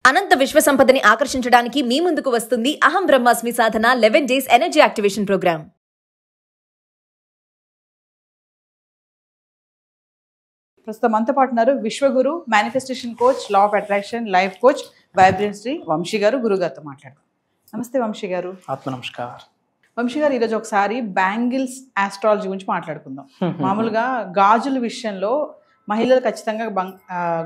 అనంత విశ్వ సంపదని ఆకర్షించడానికి మీ ముందుకు వస్తుంది అహం బ్రహ్మాస్మి సాధన 11 days ఎనర్జీ యాక్టివేషన్ ప్రోగ్రామ్. ప్రస్తుతం మనతో పాటు ఉన్నారు విశ్వగురు, manifestation coach, law of attraction, life coach, vibrancy Vamshi గారు. గురుగారితో మాట్లాడదాం. నమస్తే వంశీ గారు. ఆత్మ నమస్కారం. వంశీ గారు, ఈరోజు ఒకసారి బ్యాంగిల్స్ ఆస్ట్రాలజీ గురించి మాట్లాడుకుందాం. మామూలుగా గాజుల విషయంలో మహిళలు ఖచ్చితంగా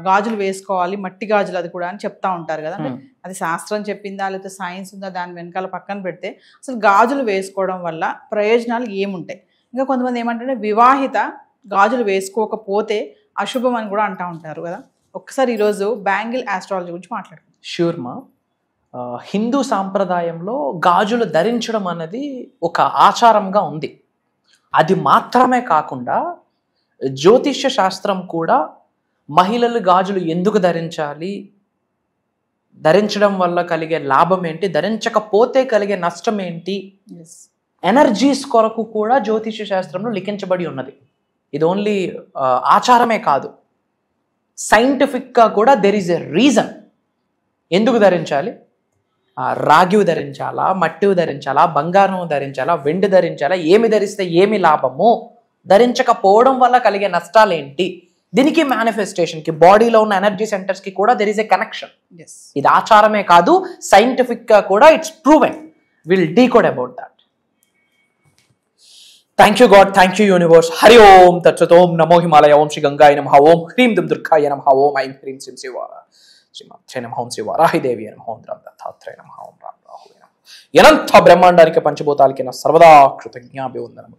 గాజులు వేసుకోవాలి, మట్టి గాజులు అది కూడా అని చెప్తా ఉంటారు కదా. అది శాస్త్రం చెప్పిందా లేకపోతే సైన్స్ ఉందా దాని వెనకాల పక్కన పెడితే అసలు గాజులు వేసుకోవడం వల్ల ప్రయోజనాలు ఏముంటాయి? ఇంకా కొంతమంది ఏమంటే వివాహిత గాజులు వేసుకోకపోతే అశుభం అని కూడా అంటూ ఉంటారు కదా. ఒక్కసారి ఈరోజు బ్యాంగిల్ ఆస్ట్రాలజీ గురించి మాట్లాడుకుందాం. ష్యూర్మా. హిందూ సాంప్రదాయంలో గాజులు ధరించడం అన్నది ఒక ఆచారంగా ఉంది. అది మాత్రమే కాకుండా జ్యోతిష్య శాస్త్రం కూడా మహిళలు గాజులు ఎందుకు ధరించాలి, ధరించడం వల్ల కలిగే లాభం ఏంటి, ధరించకపోతే కలిగే నష్టం ఏంటి, ఎనర్జీస్ కొరకు కూడా జ్యోతిష్య శాస్త్రంలో లిఖించబడి ఉన్నది. ఇది ఓన్లీ ఆచారమే కాదు, సైంటిఫిక్గా కూడా దెర్ ఈజ్ ఎ రీజన్ ఎందుకు ధరించాలి. రాగివి ధరించాలా, మట్టివి ధరించాలా, బంగారం ధరించాలా, వెండి ధరించాలా, ఏమి ధరిస్తే ఏమి లాభము, ధరించకపోవడం వల్ల కలిగే నష్టాలు ఏంటి, దీనికి మేనిఫెస్టేషన్కి, బాడీలో ఉన్న ఎనర్జీ సెంటర్స్కి కూడా దెర్ ఈస్ ఎ కనెక్షన్. ఇది ఆచారమే కాదు, సైంటిఫిక్గా కూడా it's proven. Will decode about that. Thank you God, thank you universe. Hari Om తత్సత్. ఓం నమో హిమాలయ. ఓం శ్రీ గంగాయ నమః. ఓం హ్రీం దుం దుర్గాయ నమః. ఓం ఐం హ్రీం శ్రీం శివార శ్రీమాత్రే నమః. ఓం శివారాహిదేవి నమః. ఓం రామ్ దత్తాత్రేయ నమః. ఓం రామ్ రాహువే నమః. అనంత బ్రహ్మాండానికి పంచభూతాలకి నా సర్వదా కృతజ్ఞాభివందనము.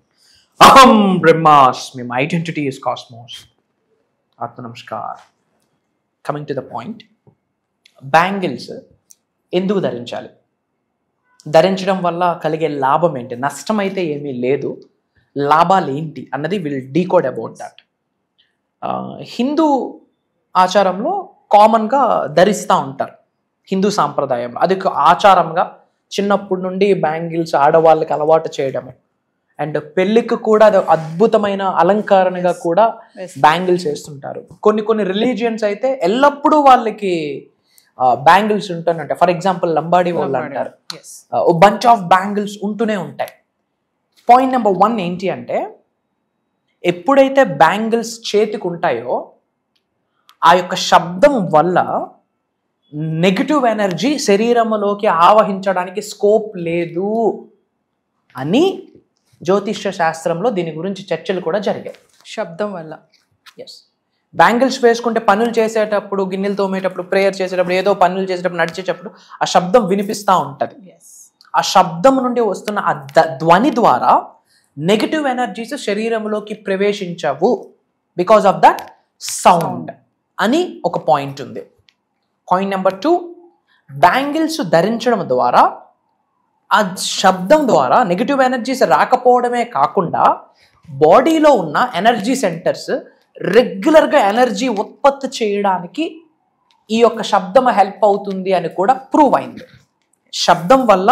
అహం బ్రహ్మాస్మి. My identity is cosmos. ఆత్మ నమస్కార్. Coming to the point, bangles ఎందుకు ధరించాలి, ధరించడం వల్ల కలిగే లాభం ఏంటి, నష్టం అయితే ఏమీ లేదు, లాభాలు ఏంటి అన్నది will decode about that. Hindu ఆచారంలో కామన్గా ధరిస్తూ ఉంటారు. హిందూ సాంప్రదాయంలో అది ఒక ఆచారంగా చిన్నప్పటి నుండి బ్యాంగిల్స్ ఆడవాళ్ళకి అలవాటు చేయడము, అండ్ పెళ్ళికి కూడా అది అద్భుతమైన అలంకరణగా కూడా బ్యాంగిల్స్ వేస్తుంటారు. కొన్ని రిలీజియన్స్ అయితే ఎల్లప్పుడూ వాళ్ళకి బ్యాంగిల్స్ ఉంటూనే. ఫర్ ఎగ్జాంపుల్ లంబాడీ వాళ్ళు అంటారు, బంచ్ ఆఫ్ బ్యాంగిల్స్ ఉంటూనే ఉంటాయి. పాయింట్ నెంబర్ 1 ఏంటి అంటే, ఎప్పుడైతే బ్యాంగిల్స్ చేతికి ఉంటాయో ఆ యొక్క శబ్దం వల్ల నెగిటివ్ ఎనర్జీ శరీరంలోకి ఆవహించడానికి స్కోప్ లేదు అని జ్యోతిష్య శాస్త్రంలో దీని గురించి చర్చలు కూడా జరిగాయి. శబ్దం వల్ల. ఎస్, బ్యాంగిల్స్ వేసుకుంటే పనులు చేసేటప్పుడు, గిన్నెలు తోమేటప్పుడు, ప్రేయర్ చేసేటప్పుడు, ఏదో పనులు చేసేటప్పుడు, నడిచేటప్పుడు ఆ శబ్దం వినిపిస్తూ ఉంటుంది. ఆ శబ్దం నుండి వస్తున్న ఆ ధ్వని ద్వారా నెగిటివ్ ఎనర్జీస్ శరీరంలోకి ప్రవేశించవు, బికాస్ ఆఫ్ దట్ సౌండ్ అని ఒక పాయింట్ ఉంది. పాయింట్ నెంబర్ 2, బ్యాంగిల్స్ ధరించడం ద్వారా ఆ శబ్దం ద్వారా నెగిటివ్ ఎనర్జీస్ రాకపోవడమే కాకుండా బాడీలో ఉన్న ఎనర్జీ సెంటర్స్ రెగ్యులర్గా ఎనర్జీ ఉత్పత్తి చేయడానికి ఈ యొక్క శబ్దం హెల్ప్ అవుతుంది అని కూడా ప్రూవ్ అయింది. శబ్దం వల్ల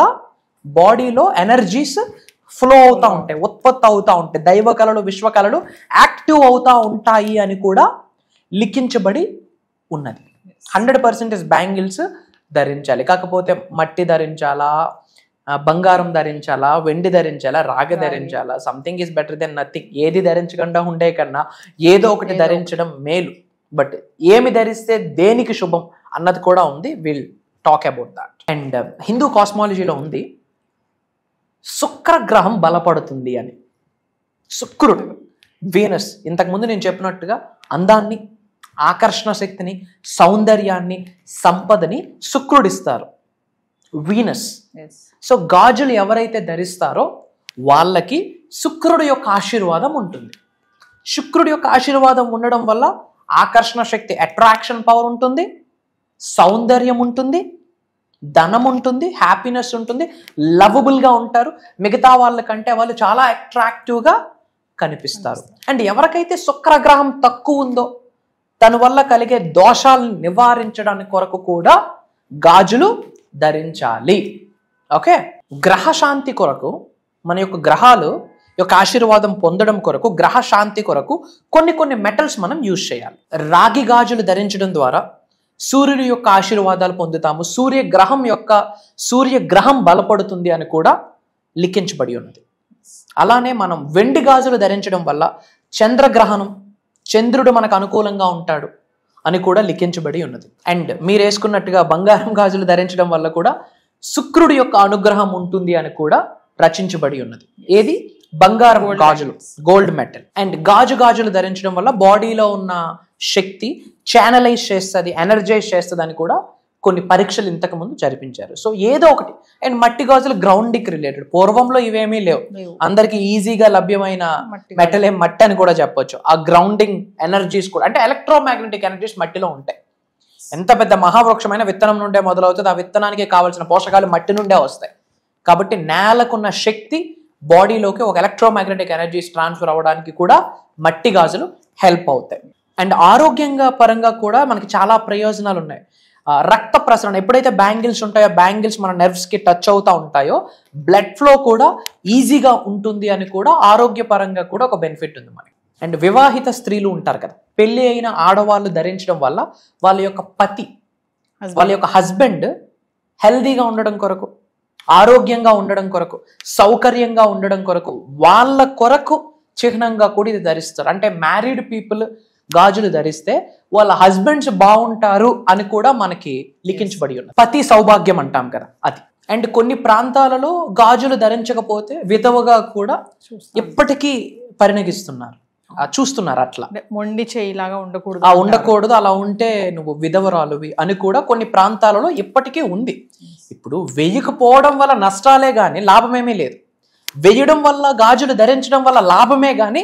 బాడీలో ఎనర్జీస్ ఫ్లో అవుతూ ఉంటాయి, ఉత్పత్తి అవుతూ ఉంటాయి, దైవ కళలు, విశ్వ కళలు యాక్టివ్ అవుతూ ఉంటాయి అని కూడా లిఖించబడి ఉన్నది. 100% బ్యాంగిల్స్ ధరించాలి. కాకపోతే మట్టి ధరించాలా, బంగారం ధరించాలా, వెండి ధరించాలా, రాగి ధరించాలా, something is better than nothing. ఏది ధరించకుండా ఉండే కన్నా ఏదో ఒకటి ధరించడం మేలు. బట్ ఏమి ధరిస్తే దేనికి శుభం అన్నది కూడా ఉంది. Will talk about that. And Hindu కాస్మాలజీలో ఉంది, శుక్రగ్రహం బలపడుతుంది అని. శుక్రుడు, వీనస్, ఇంతకుముందు నేను చెప్పినట్టుగా అందాన్ని, ఆకర్షణ శక్తిని, సౌందర్యాన్ని, సంపదని శుక్రుడిస్తారు, వీనస్. సో గాజులు ఎవరైతే ధరిస్తారో వాళ్ళకి శుక్రుడు యొక్క ఆశీర్వాదం ఉంటుంది. శుక్రుడి యొక్క ఆశీర్వాదం ఉండడం వల్ల ఆకర్షణ శక్తి, అట్రాక్షన్ పవర్ ఉంటుంది, సౌందర్యం ఉంటుంది, ధనం ఉంటుంది, హ్యాపీనెస్ ఉంటుంది, లవబుల్గా ఉంటారు, మిగతా వాళ్ళకంటే వాళ్ళు చాలా అట్రాక్టివ్గా కనిపిస్తారు. అండ్ ఎవరికైతే శుక్రగ్రహం తక్కువ ఉందో దాని వల్ల కలిగే దోషాలను నివారించడానికి కొరకు కూడా గాజులు ధరించాలి. ఓకే, గ్రహశాంతి కొరకు, మన యొక్క గ్రహాలు యొక్క ఆశీర్వాదం పొందడం కొరకు, గ్రహ శాంతి కొరకు కొన్ని మెటల్స్ మనం యూజ్ చేయాలి. రాగి గాజులు ధరించడం ద్వారా సూర్యుని యొక్క ఆశీర్వాదాలు పొందుతాము, సూర్యగ్రహం బలపడుతుంది అని కూడా లిఖించబడి ఉన్నది. అలానే మనం వెండి గాజులు ధరించడం వల్ల చంద్రగ్రహణం, చంద్రుడు మనకు అనుకూలంగా ఉంటాడు అని కూడా లిఖించబడి ఉన్నది. అండ్ మీరు వేసుకున్నట్టుగా బంగారం గాజులు ధరించడం వల్ల కూడా శుక్రుడి యొక్క అనుగ్రహం ఉంటుంది అని కూడా రచించబడి ఉన్నది. ఏది? బంగారం గాజులు, గోల్డ్ మెటల్. అండ్ గాజులు ధరించడం వల్ల బాడీలో ఉన్న శక్తి ఛానలైజ్ చేస్తుంది, ఎనర్జైజ్ చేస్తుంది అని కూడా కొన్ని పరీక్షలు ఇంతకు ముందు జరిపించారు. సో ఏదో ఒకటి. అండ్ మట్టి గాజులు గ్రౌండ్కి రిలేటెడ్. పూర్వంలో ఇవేమీ లేవు, అందరికి ఈజీగా లభ్యమైన మెటల్ మట్టి అని కూడా చెప్పొచ్చు. ఆ గ్రౌండింగ్ ఎనర్జీస్ కూడా, అంటే ఎలక్ట్రోమాగ్నెటిక్ ఎనర్జీస్ మట్టిలో ఉంటాయి. ఎంత పెద్ద మహావృక్షమైన విత్తనం నుండే మొదలవుతుంది, ఆ విత్తనానికి కావాల్సిన పోషకాలు మట్టి నుండే వస్తాయి. కాబట్టి నేలకున్న శక్తి బాడీలోకి ఒక ఎలక్ట్రోమాగ్నెటిక్ ఎనర్జీస్ ట్రాన్స్ఫర్ అవ్వడానికి కూడా మట్టి గాజులు హెల్ప్ అవుతాయి. అండ్ ఆరోగ్యంగా పరంగా కూడా మనకి చాలా ప్రయోజనాలు ఉన్నాయి. రక్త ప్రసరణ, ఎప్పుడైతే బ్యాంగిల్స్ ఉంటాయో, బ్యాంగిల్స్ మన నర్వ్స్కి టచ్ అవుతూ ఉంటాయో బ్లడ్ ఫ్లో కూడా ఈజీగా ఉంటుంది అని కూడా ఆరోగ్యపరంగా కూడా ఒక బెనిఫిట్ ఉంది మనకి. అండ్ వివాహిత స్త్రీలు ఉంటారు కదా, పెళ్ళి అయిన ఆడవాళ్ళు ధరించడం వల్ల వాళ్ళ యొక్క పతి, వాళ్ళ యొక్క హస్బెండ్ హెల్దీగా ఉండడం కొరకు, ఆరోగ్యంగా ఉండడం కొరకు, సౌకర్యంగా ఉండడం కొరకు, వాళ్ళ కొరకు చిహ్నంగా కూడా ఇది ధరిస్తారు. అంటే మ్యారీడ్ పీపుల్ గాజులు ధరిస్తే వాళ్ళ హస్బెండ్స్ బాగుంటారు అని కూడా మనకి లిఖించబడి ఉన్నది. పతి సౌభాగ్యం అంటాం కదా అది. అండ్ కొన్ని ప్రాంతాలలో గాజులు ధరించకపోతే విధవగా కూడా ఇప్పటికీ పరిణగిస్తున్నారు, చూస్తున్నారు. అట్లా మొండి చేయిలాగా ఉండకూడదు, అలా ఉంటే నువ్వు విధవరాలువి అని కూడా కొన్ని ప్రాంతాలలో ఇప్పటికీ ఉంది. ఇప్పుడు వేయకపోవడం వల్ల నష్టాలే గాని లాభమేమీ లేదు, వేయడం వల్ల గాజులు ధరించడం వల్ల లాభమే గాని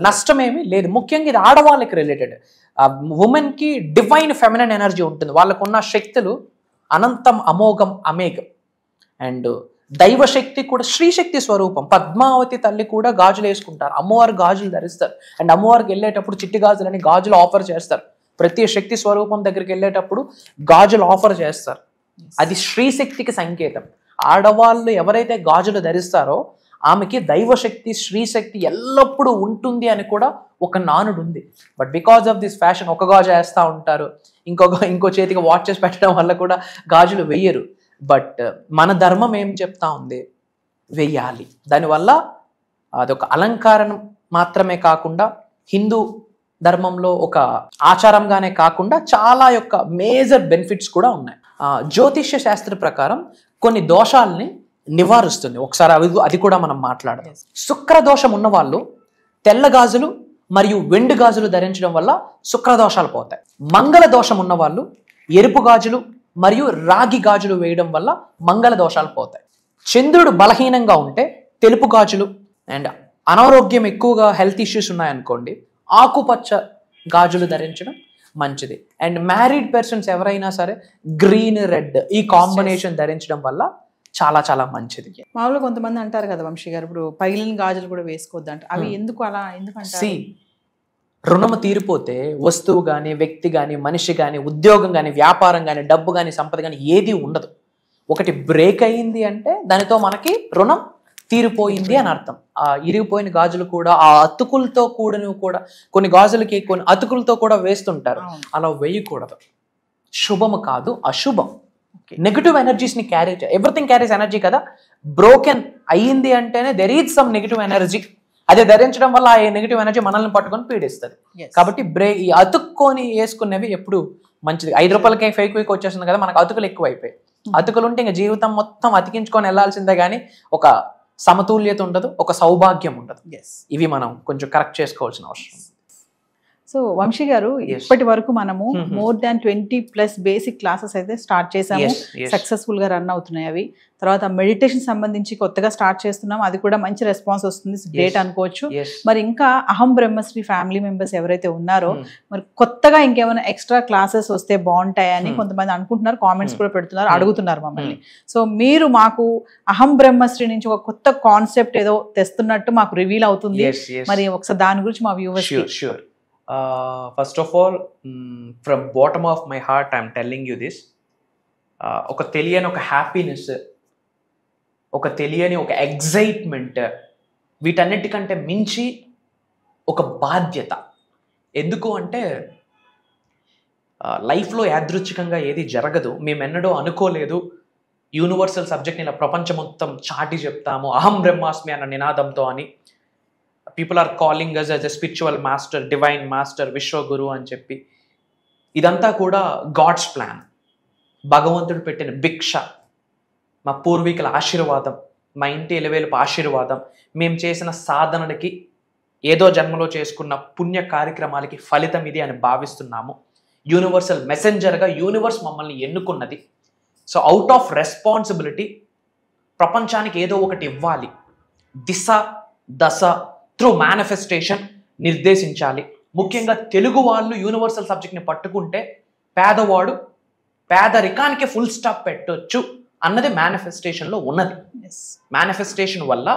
నష్టమేమీ లేదు. ముఖ్యంగా ఇది ఆడవాళ్ళకి రిలేటెడ్. ఉమెన్ కి డివైన్ ఫెమినైన్ ఎనర్జీ ఉంటుంది, వాళ్ళకున్న శక్తులు అనంతం, అమోఘం, అమేఘం. అండ్ దైవశక్తి కూడా శ్రీశక్తి స్వరూపం. పద్మావతి తల్లి కూడా గాజులు వేసుకుంటారు, అమ్మవారు గాజులు ధరిస్తారు. అండ్ అమ్మవారికి వెళ్ళేటప్పుడు చిట్టి గాజులని గాజులు ఆఫర్ చేస్తారు. ప్రతి శక్తి స్వరూపం దగ్గరికి వెళ్ళేటప్పుడు గాజులు ఆఫర్ చేస్తారు. అది శ్రీశక్తికి సంకేతం. ఆడవాళ్ళు ఎవరైతే గాజులు ధరిస్తారో ఆమెకి దైవశక్తి, శ్రీశక్తి ఎల్లప్పుడూ ఉంటుంది అని కూడా ఒక నానుడు ఉంది. But because of this fashion ఒక గాజు వేస్తూ ఉంటారు, ఇంకో చేతికి వాచెస్ పెట్టడం వల్ల కూడా గాజులు వెయ్యరు. బట్ మన ధర్మం ఏం చెప్తా ఉంది? వెయ్యాలి. దానివల్ల అదొక అలంకారం మాత్రమే కాకుండా హిందూ ధర్మంలో ఒక ఆచారంగానే కాకుండా చాలా యొక్క మేజర్ బెనిఫిట్స్ కూడా ఉన్నాయి. జ్యోతిష్య శాస్త్ర ప్రకారం కొన్ని దోషాలని నివారిస్తుంది. ఒకసారి అది కూడా మనం మాట్లాడదాం. శుక్రదోషం ఉన్న వాళ్ళు తెల్ల గాజులు మరియు వెండి గాజులు ధరించడం వల్ల శుక్రదోషాలు పోతాయి. మంగళ దోషం ఉన్న వాళ్ళు ఎరుపు గాజులు మరియు రాగి గాజులు వేయడం వల్ల మంగళ దోషాలు పోతాయి. చంద్రుడు బలహీనంగా ఉంటే తెలుపు గాజులు, అండ్ అనారోగ్యం ఎక్కువగా హెల్త్ ఇష్యూస్ ఉన్నాయనుకోండి ఆకుపచ్చ గాజులు ధరించడం మంచిది. అండ్ మ్యారీడ్ పర్సన్స్ ఎవరైనా సరే గ్రీన్, రెడ్ ఈ కాంబినేషన్ ధరించడం వల్ల చాలా చాలా మంచిది. మామూలుగా కొంతమంది అంటారు కదా వంశీ గారు, ఇప్పుడు పగిలిన గాజులు కూడా వేసుకోవద్దు అంటే అవి ఎందుకంటే రుణము తీరిపోతే వస్తువు కానీ, వ్యక్తి కానీ, మనిషి కానీ, ఉద్యోగం కానీ, వ్యాపారం కానీ, డబ్బు కానీ, సంపద కానీ ఏది ఉండదు. ఒకటి బ్రేక్ అయ్యింది అంటే దానితో మనకి రుణం తీరిపోయింది అని అర్థం. ఆ ఇరిగిపోయిన గాజులు కూడా ఆ అతుకులతో కూడినవి కూడా, కొన్ని గాజులకి కొన్ని అతుకులతో కూడా వేస్తుంటారు, అలా వేయకూడదు. శుభము కాదు, అశుభం. నెగిటివ్ ఎనర్జీస్ని క్యారీ చేయాలి. ఎవ్రీథింగ్ క్యారీస్ ఎనర్జీ కదా. బ్రోకెన్ అయ్యింది అంటేనే there is some negative energy. అదే ధరించడం వల్ల ఆ నెగిటివ్ ఎనర్జీ మనల్ని పట్టుకొని పీడిస్తుంది. కాబట్టి ఈ అతుక్కొని వేసుకునేవి ఎప్పుడు మంచిది. 5 రూపాయలకి ఫేక్ వీక్ వచ్చేస్తుంది కదా, మనకు అతుకులు ఎక్కువ అయిపోయి. అతుకులు ఉంటే ఇంకా జీవితం మొత్తం అతికించుకొని వెళ్లాల్సిందే కానీ ఒక సమతుల్యత ఉండదు, ఒక సౌభాగ్యం ఉండదు. ఇవి మనం కొంచెం కరెక్ట్ చేసుకోవాల్సిన అవసరం. సో వంశీ గారు, ఇప్పటి వరకు మనము మోర్ దాన్ 20+ బేసిక్ క్లాసెస్ అయితే స్టార్ట్ చేసాము. సక్సెస్ఫుల్ గా రన్ అవుతున్నాయి అవి. తర్వాత మెడిటేషన్ సంబంధించి కొత్తగా స్టార్ట్ చేస్తున్నాం, అది కూడా మంచి రెస్పాన్స్ వస్తుంది, గ్రేట్ అనుకోవచ్చు. మరి ఇంకా అహం బ్రహ్మశ్రీ ఫ్యామిలీ మెంబర్స్ ఎవరైతే ఉన్నారో మరి కొత్తగా ఇంకేమైనా ఎక్స్ట్రా క్లాసెస్ వస్తే బాగుంటాయని కొంతమంది అనుకుంటున్నారు, కామెంట్స్ కూడా పెడుతున్నారు, అడుగుతున్నారు మమ్మల్ని. సో మీరు మాకు అహం బ్రహ్మశ్రీ నుంచి ఒక కొత్త కాన్సెప్ట్ ఏదో తెస్తున్నట్టు మాకు రివీల్ అవుతుంది. మరి ఒకసారి దాని గురించి మా viewers. First of all, from bottom of my heart, I'm telling you this. ఒక తెలియని ఒక హ్యాపీనెస్, ఒక తెలియని ఒక ఎగ్జైట్మెంట్, వీటన్నిటికంటే మించి ఒక బాధ్యత. ఎందుకు అంటే లైఫ్లో యాదృచ్ఛికంగా ఏది జరగదు, మేమెన్నడూ అనుకోలేదు యూనివర్సల్ సబ్జెక్ట్ని ఇలా ప్రపంచం మొత్తం చాటి చెప్తాము అహం బ్రహ్మాస్మి అన్న నినాదంతో అని. People are calling us a spiritual master, divine master, విశ్వగురు అని చెప్పి. ఇదంతా కూడా గాడ్స్ ప్లాన్, భగవంతుడు పెట్టిన భిక్ష, మా పూర్వీకుల ఆశీర్వాదం, మా ఇంటి ఎలివేలుపు ఆశీర్వాదం, మేము చేసిన సాధనలకి, ఏదో జన్మలో చేసుకున్న పుణ్య కార్యక్రమాలకి ఫలితం ఇది అని భావిస్తున్నాము. యూనివర్సల్ మెసెంజర్గా యూనివర్స్ మమ్మల్ని ఎన్నుకున్నది. సో అవుట్ ఆఫ్ రెస్పాన్సిబిలిటీ ప్రపంచానికి ఏదో ఒకటి ఇవ్వాలి, దిశ దశ త్రూ మేనిఫెస్టేషన్ నిర్దేశించాలి. ముఖ్యంగా తెలుగు వాళ్ళు యూనివర్సల్ సబ్జెక్ట్ని పట్టుకుంటే పేదవాడు పేదరికానికి ఫుల్ స్టాప్ పెట్టొచ్చు అన్నది మేనిఫెస్టేషన్లో ఉన్నది. మేనిఫెస్టేషన్ వల్ల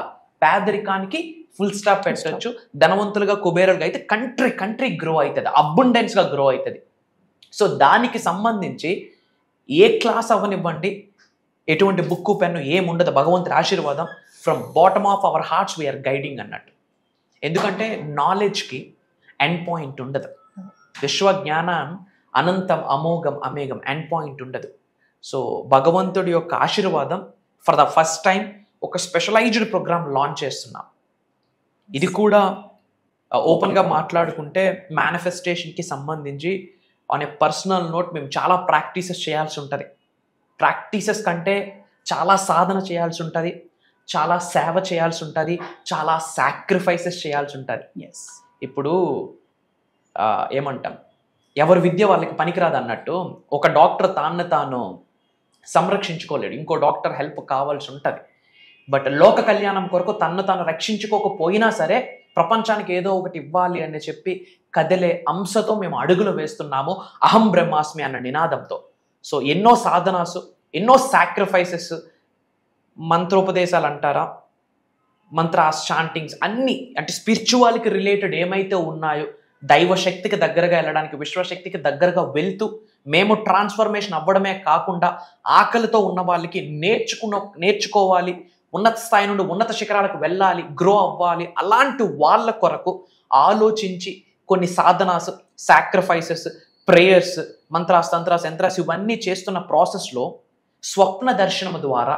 పేదరికానికి ఫుల్ స్టాప్ పెట్టొచ్చు, ధనవంతులుగా కుబేరులుగా అయితే కంట్రీ గ్రో అవుతుంది, అబండెన్స్గా గ్రో అవుతుంది. సో దానికి సంబంధించి ఏ క్లాస్ అవ్వనివ్వండి, ఎటువంటి బుక్కు పెన్ను ఏముండదు, భగవంతుడి ఆశీర్వాదం from bottom of our hearts we are guiding అన్నట్టు. ఎందుకంటే నాలెడ్జ్కి ఎండ్ పాయింట్ ఉండదు, విశ్వజ్ఞానం అనంతం అమోఘం అమేఘం, ఎండ్ పాయింట్ ఉండదు. సో భగవంతుడి యొక్క ఆశీర్వాదం ఫర్ ద ఫస్ట్ టైం ఒక స్పెషలైజ్డ్ ప్రోగ్రామ్ లాంచ్ చేస్తున్నాం. ఇది కూడా ఓపెన్గా మాట్లాడుకుంటే మేనిఫెస్టేషన్కి సంబంధించి ఆన్ ఏ పర్సనల్ నోట్ మేము చాలా ప్రాక్టీసెస్ చేయాల్సి ఉంటుంది. ప్రాక్టీసెస్ కంటే చాలా సాధన చేయాల్సి ఉంటుంది, చాలా సేవ చేయాల్సి ఉంటుంది, చాలా సాక్రిఫైసెస్ చేయాల్సి ఉంటుంది. ఇప్పుడు ఏమంటాం, ఎవరి విద్య వాళ్ళకి పనికిరాదు అన్నట్టు ఒక డాక్టర్ తాను సంరక్షించుకోలేడు, ఇంకో డాక్టర్ హెల్ప్ కావాల్సి ఉంటుంది. బట్ లోక కళ్యాణం కొరకు తాను రక్షించుకోకపోయినా సరే ప్రపంచానికి ఏదో ఒకటి ఇవ్వాలి అని చెప్పి కదిలే అంశతో మేము అడుగులు వేస్తున్నాము అహం బ్రహ్మాస్మి అన్న నినాదంతో. సో ఎన్నో సాధనాసు, ఎన్నో సాక్రిఫైసెస్, మంత్రోపదేశాలు అంటారా, మంత్రాస్, చాంటింగ్స్ అన్నీ, అంటే స్పిరిచువాలిటీ రిలేటెడ్ ఏమైతే ఉన్నాయో దైవశక్తికి దగ్గరగా వెళ్ళడానికి, విశ్వశక్తికి దగ్గరగా వెళ్తూ మేము ట్రాన్స్ఫర్మేషన్ అవ్వడమే కాకుండా ఆకలితో ఉన్న వాళ్ళకి నేర్చుకోవాలి, ఉన్నత స్థాయి నుండి ఉన్నత శిఖరాలకు వెళ్ళాలి, గ్రో అవ్వాలి, అలాంటి వాళ్ళ కొరకు ఆలోచించి కొన్ని Sadhana's, sacrifices, prayers, mantras, తంత్రాస్, yantras ఇవన్నీ చేస్తున్న ప్రాసెస్లో స్వప్న దర్శనం ద్వారా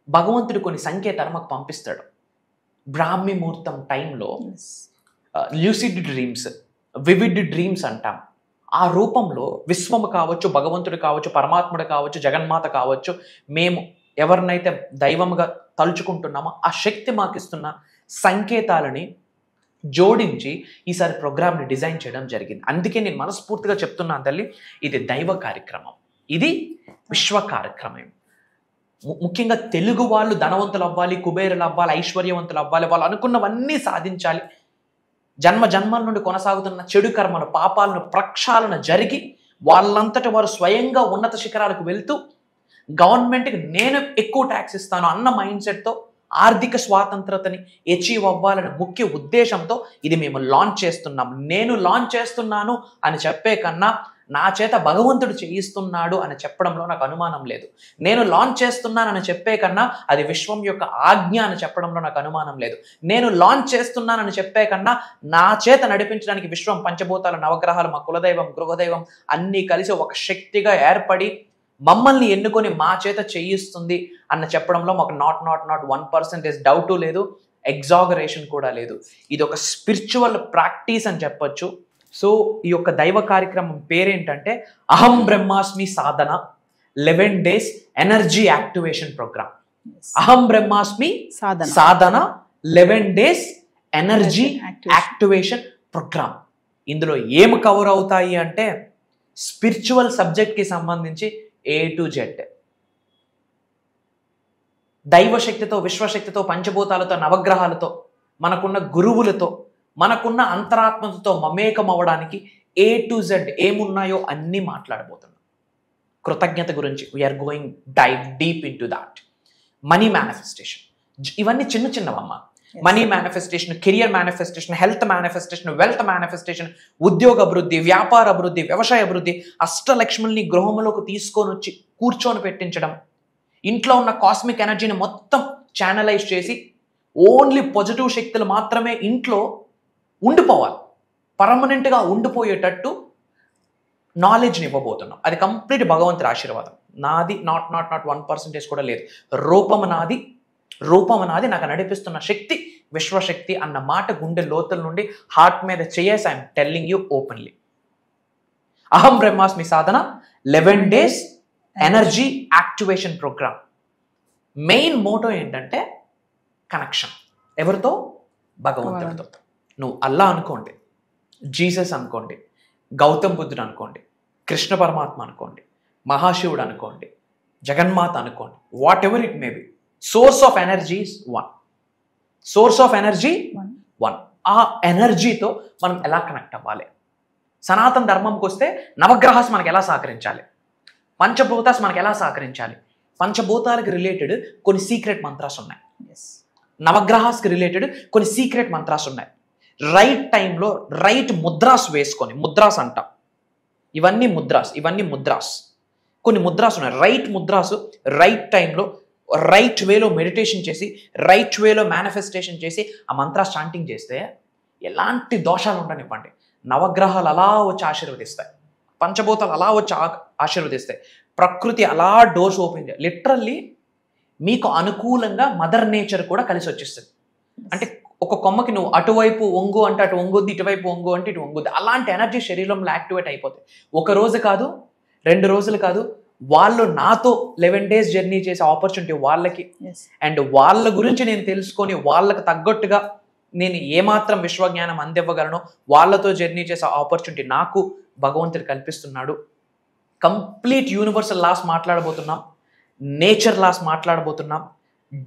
భగవంతుడు కొన్ని సంకేతాలు మాకు పంపిస్తాడు. బ్రాహ్మీ ముహూర్తం టైంలో ల్యూసిడ్ డ్రీమ్స్, వివిడ్ డ్రీమ్స్ అంటాం. ఆ రూపంలో విశ్వము కావచ్చు, భగవంతుడు కావచ్చు, పరమాత్ముడు కావచ్చు, జగన్మాత కావచ్చు, మేము ఎవరినైతే దైవముగా తలుచుకుంటున్నామో ఆ శక్తి మాకు ఇస్తున్న సంకేతాలని జోడించి ఈసారి ప్రోగ్రామ్ని డిజైన్ చేయడం జరిగింది. అందుకే నేను మనస్ఫూర్తిగా చెప్తున్నాను తల్లి, ఇది దైవ కార్యక్రమం, ఇది విశ్వ కార్యక్రమం. ముఖ్యంగా తెలుగు వాళ్ళు ధనవంతులు అవ్వాలి, కుబేరులు అవ్వాలి, ఐశ్వర్యవంతులు అవ్వాలి, వాళ్ళు అనుకున్నవన్నీ సాధించాలి, జన్మల నుండి కొనసాగుతున్న చెడు కర్మలు, పాపాలను ప్రక్షాళన జరిగి వాళ్ళంతటి వారు స్వయంగా ఉన్నత శిఖరాలకు వెళ్తూ గవర్నమెంట్కి నేను ఎక్కువ ట్యాక్స్ ఇస్తాను అన్న మైండ్ సెట్తో ఆర్థిక స్వాతంత్రతని అచీవ్ అవ్వాలనే ముఖ్య ఉద్దేశంతో ఇది మేము లాంచ్ చేస్తున్నాం. నేను లాంచ్ చేస్తున్నాను అని చెప్పే కన్నా నా చేత భగవంతుడు చేయిస్తున్నాడు అని చెప్పడంలో నాకు అనుమానం లేదు. నేను లాంచ్ చేస్తున్నానని చెప్పే కన్నా అది విశ్వం యొక్క ఆజ్ఞ అని చెప్పడంలో నాకు అనుమానం లేదు. నేను లాంచ్ చేస్తున్నానని చెప్పే కన్నా నా చేత నడిపించడానికి విశ్వం, పంచభూతాలు, నవగ్రహాలు, మా కులదైవం, గృహదైవం అన్నీ కలిసి ఒక శక్తిగా ఏర్పడి మమ్మల్ని ఎన్నుకొని మా చేత చేయిస్తుంది అన్న చెప్పడంలో మాకు నాట్ 1% డౌటు లేదు, ఎగ్జాగరేషన్ కూడా లేదు. ఇది ఒక స్పిరిచువల్ ప్రాక్టీస్ అని చెప్పొచ్చు. సో ఈ యొక్క దైవ కార్యక్రమం పేరేంటంటే అహం బ్రహ్మాస్మి సాధన 11 days ఎనర్జీ యాక్టివేషన్ ప్రోగ్రామ్. అహం బ్రహ్మాస్మి సాధన 11 days ఎనర్జీ యాక్టివేషన్ ప్రోగ్రామ్. ఇందులో ఏమి కవర్ అవుతాయి అంటే స్పిరిచువల్ సబ్జెక్ట్కి సంబంధించి A to Z, దైవశక్తితో, విశ్వశక్తితో, పంచభూతాలతో, నవగ్రహాలతో, మనకున్న గురువులతో, మనకున్న అంతరాత్మతో మమేకం అవ్వడానికి A to Z ఏమున్నాయో అన్నీ మాట్లాడబోతున్నాం. కృతజ్ఞత గురించి we are going deep into that. Money manifestation, ఇవన్నీ చిన్నవమ్మ. Money manifestation, career manifestation, health manifestation, wealth manifestation, ఉద్యోగ అభివృద్ధి, వ్యాపార అభివృద్ధి, వ్యవసాయ అభివృద్ధి, అష్టలక్ష్ముల్ని గృహంలోకి తీసుకొని వచ్చి కూర్చొని పెట్టించడం, ఇంట్లో ఉన్న కాస్మిక్ ఎనర్జీని మొత్తం ఛానలైజ్ చేసి ఓన్లీ పాజిటివ్ శక్తులు మాత్రమే ఇంట్లో ఉండిపోవాలి, పర్మనెంట్గా ఉండిపోయేటట్టు నాలెడ్జ్ని ఇవ్వబోతున్నాం. అది కంప్లీట్ భగవంతుడి ఆశీర్వాదం. నాది నాట్ 1% కూడా లేదు. రూపము నాది నాకు నడిపిస్తున్న శక్తి విశ్వశక్తి అన్న మాట గుండె లోతుల నుండి హార్ట్ మీద చేయేసి ఐఎమ్ టెల్లింగ్ యూ ఓపెన్లీ. అహం బ్రహ్మాస్మి సాధన 11 days energy activation program. Main motto ఏంటంటే కనెక్షన్. ఎవరితో? భగవంతుడితో. నువ్వు అల్లా అనుకోండి, జీసస్ అనుకోండి, గౌతమ్ బుద్ధుడు అనుకోండి, కృష్ణ పరమాత్మ అనుకోండి, మహాశివుడు అనుకోండి, జగన్మాత అనుకోండి, what ever it may be, source of energy is one. Source of energy one. ఆ ఎనర్జీతో మనం ఎలా కనెక్ట్ అవ్వాలి? సనాతన ధర్మంకి వస్తే నవగ్రహాస్ మనకు ఎలా సహకరించాలి, పంచభూతాస్ మనకు ఎలా సహకరించాలి, పంచభూతాలకు రిలేటెడ్ కొన్ని సీక్రెట్ మంత్రాస్ ఉన్నాయి, నవగ్రహాస్కి రిలేటెడ్ కొన్ని సీక్రెట్ మంత్రాస్ ఉన్నాయి. రైట్ టైంలో రైట్ ముద్రాస్ వేసుకొని, ముద్రాస్ అంటాం, ఇవన్నీ ముద్రాస్ కొన్ని ముద్రాస్ ఉన్నాయి. రైట్ ముద్రాసు రైట్ టైంలో రైట్ వేలో మెడిటేషన్ చేసి రైట్ వేలో మేనిఫెస్టేషన్ చేసి ఆ మంత్రా చాంటింగ్ చేస్తే ఎలాంటి దోషాలు ఉండనివ్వండి, నవగ్రహాలు అలా వచ్చి ఆశీర్వదిస్తాయి, పంచభూతాలు అలా వచ్చి ఆశీర్వదిస్తాయి, ప్రకృతి అలా డోర్స్ ఓపెన్ చేయాలి. లిటరల్లీ మీకు అనుకూలంగా మదర్ నేచర్ కూడా కలిసి వచ్చేస్తుంది. అంటే ఒక కొమ్మకి నువ్వు అటువైపు వంగు అంటే అటు వంగుద్ది, ఇటువైపు వంగు అంటే ఇటు వంగుద్ది. అలాంటి ఎనర్జీ శరీరంలో యాక్టివేట్ అయిపోతాయి. ఒక రోజు కాదు, 2 రోజులు కాదు, వాళ్ళు నాతో 11 days జర్నీ చేసే ఆపర్చునిటీ వాళ్ళకి. అండ్ వాళ్ళ గురించి నేను తెలుసుకొని వాళ్ళకి తగ్గట్టుగా నేను ఏమాత్రం విశ్వజ్ఞానం అందివ్వగలను, వాళ్ళతో జర్నీ చేసే ఆపర్చునిటీ నాకు భగవంతుడు కల్పిస్తున్నాడు. కంప్లీట్ యూనివర్సల్ లాస్ మాట్లాడబోతున్నాం, నేచర్ లాస్ మాట్లాడబోతున్నాం,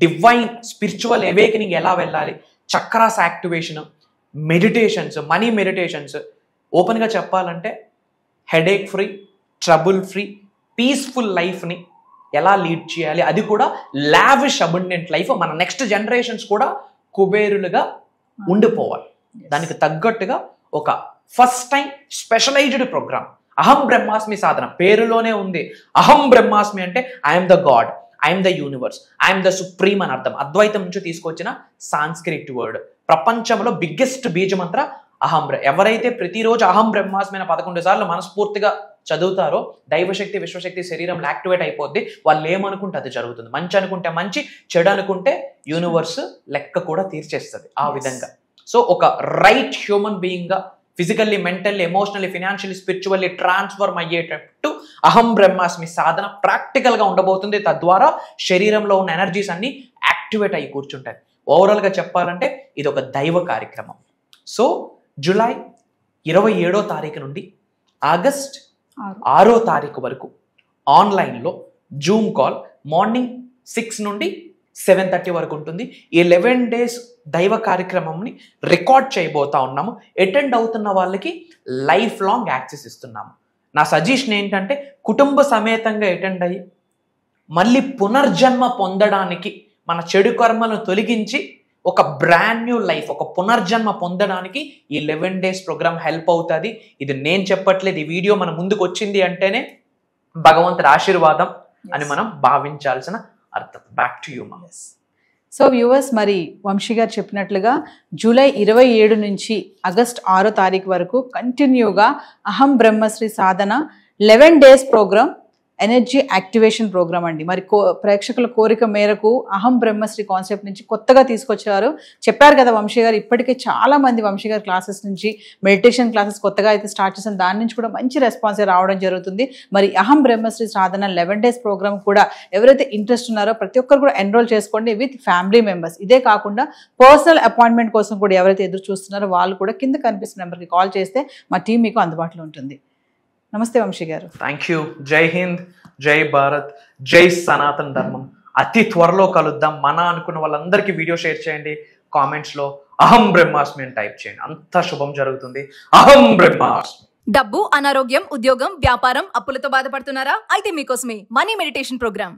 డివైన్ స్పిరిచువల్ అవేకనింగ్ ఎలా వెళ్ళాలి, chakras activation, meditations, money meditations. ఓపెన్గా చెప్పాలంటే headache free, trouble free, peaceful లైఫ్ని ఎలా లీడ్ చేయాలి, అది కూడా లావిష్ అబండెంట్ లైఫ్. మన నెక్స్ట్ జనరేషన్స్ కూడా కుబేరులుగా ఉండిపోవాలి. దానికి తగ్గట్టుగా ఒక ఫస్ట్ టైం స్పెషలైజ్డ్ ప్రోగ్రామ్ అహం బ్రహ్మాస్మి సాధన. పేరులోనే ఉంది అహం బ్రహ్మాస్మి అంటే I'm the God, I'm the universe, I'm the supreme అని అర్థం. అద్వైతం నుంచి తీసుకొచ్చిన సాంస్క్రిట్ వర్డ్. ప్రపంచంలో బిగ్గెస్ట్ బీజమంత్ర అహం. ఎవరైతే ప్రతిరోజు అహం బ్రహ్మాస్మి 11 సార్లు మనస్ఫూర్తిగా చదువుతారో దైవశక్తి విశ్వశక్తి శరీరంలో యాక్టివేట్ అయిపోద్ది. వాళ్ళు ఏమనుకుంటే అది జరుగుతుంది. మంచి అనుకుంటే మంచి, చెడు అనుకుంటే యూనివర్స్ లెక్క కూడా తీర్చేస్తుంది ఆ విధంగా. సో ఒక రైట్ హ్యూమన్ బీయింగ్గా physically, mentally, emotionally, financially, spiritually transform అయ్యేటట్టు అహం బ్రహ్మాస్మి సాధన ప్రాక్టికల్గా ఉండబోతుంది. తద్వారా శరీరంలో ఉన్న ఎనర్జీస్ అన్ని యాక్టివేట్ అయ్యి కూర్చుంటాయి. ఓవరాల్గా చెప్పాలంటే ఇది ఒక దైవ కార్యక్రమం. సో జూలై 27వ తారీఖు నుండి ఆగస్ట్ 6వ తారీఖు వరకు ఆన్లైన్లో జూమ్ కాల్ మార్నింగ్ 6 నుండి 7:30 వరకు ఉంటుంది. ఈ 11 days దైవ కార్యక్రమంని రికార్డ్ చేయబోతా ఉన్నాము. అటెండ్ అవుతున్న వాళ్ళకి లైఫ్ లాంగ్ యాక్సెస్ ఇస్తున్నాము. నా సజెషన్ ఏంటంటే కుటుంబ సమేతంగా అటెండ్ అయ్యి మళ్ళీ పునర్జన్మ పొందడానికి, మన చెడు కర్మలను తొలగించి ఒక బ్రాండ్ న్యూ లైఫ్, ఒక పునర్జన్మ పొందడానికి ఈ 11 days ప్రోగ్రామ్ హెల్ప్ అవుతుంది. ఇది నేను చెప్పట్లేదు, ఈ వీడియో మన ముందుకు వచ్చింది అంటేనే భగవంతుడి ఆశీర్వాదం అని మనం భావించాల్సిన అర్థం. బ్యాక్ టు యూ మా. సో వ్యూవర్స్, మరి వంశీ గారు చెప్పినట్లుగా జూలై 27 నుంచి ఆగస్ట్ 6వ తారీఖు వరకు కంటిన్యూగా అహం బ్రహ్మశ్రీ సాధన 11 days program, energy activation program అండి. మరి ప్రేక్షకుల కోరిక మేరకు అహం బ్రహ్మశ్రీ కాన్సెప్ట్ నుంచి కొత్తగా తీసుకొచ్చారు. చెప్పారు కదా వంశీ గారు, ఇప్పటికే చాలా మంది వంశీ గారి క్లాసెస్ నుంచి మెడిటేషన్ క్లాసెస్ కొత్తగా అయితే స్టార్ట్ చేసిన దాని నుంచి కూడా మంచి రెస్పాన్స్ రావడం జరుగుతుంది. మరి అహం బ్రహ్మశ్రీ సాధన 11 days ప్రోగ్రామ్ కూడా ఎవరైతే ఇంట్రెస్ట్ ఉన్నారో ప్రతి ఒక్కరు కూడా ఎన్రోల్ చేసుకోండి విత్ ఫ్యామిలీ మెంబర్స్. ఇదే కాకుండా పర్సనల్ అపాయింట్మెంట్ కోసం కూడా ఎవరైతే ఎదురు చూస్తున్నారో వాళ్ళు కూడా కింద కనిపిస్తున్న నెంబర్కి కాల్ చేస్తే మా టీం మీకు అందుబాటులో ఉంటుంది. నమస్తే వంశీ గారు. Thank you. జై హింద్, జై భారత్, జై సనాతన ధర్మం. అతి త్వరలో కలుద్దాం. మన అనుకున్న వాళ్ళందరికీ వీడియో షేర్ చేయండి. కామెంట్స్లో అహం బ్రహ్మాస్మి అని టైప్ చేయండి. అంత శుభం జరుగుతుంది. అహం బ్రహ్మాస్మి. డబ్బు, అనారోగ్యం, ఉద్యోగం, వ్యాపారం, అప్పులతో బాధపడుతున్నారా? అయితే మీకోసమే మనీ మెడిటేషన్ ప్రోగ్రామ్.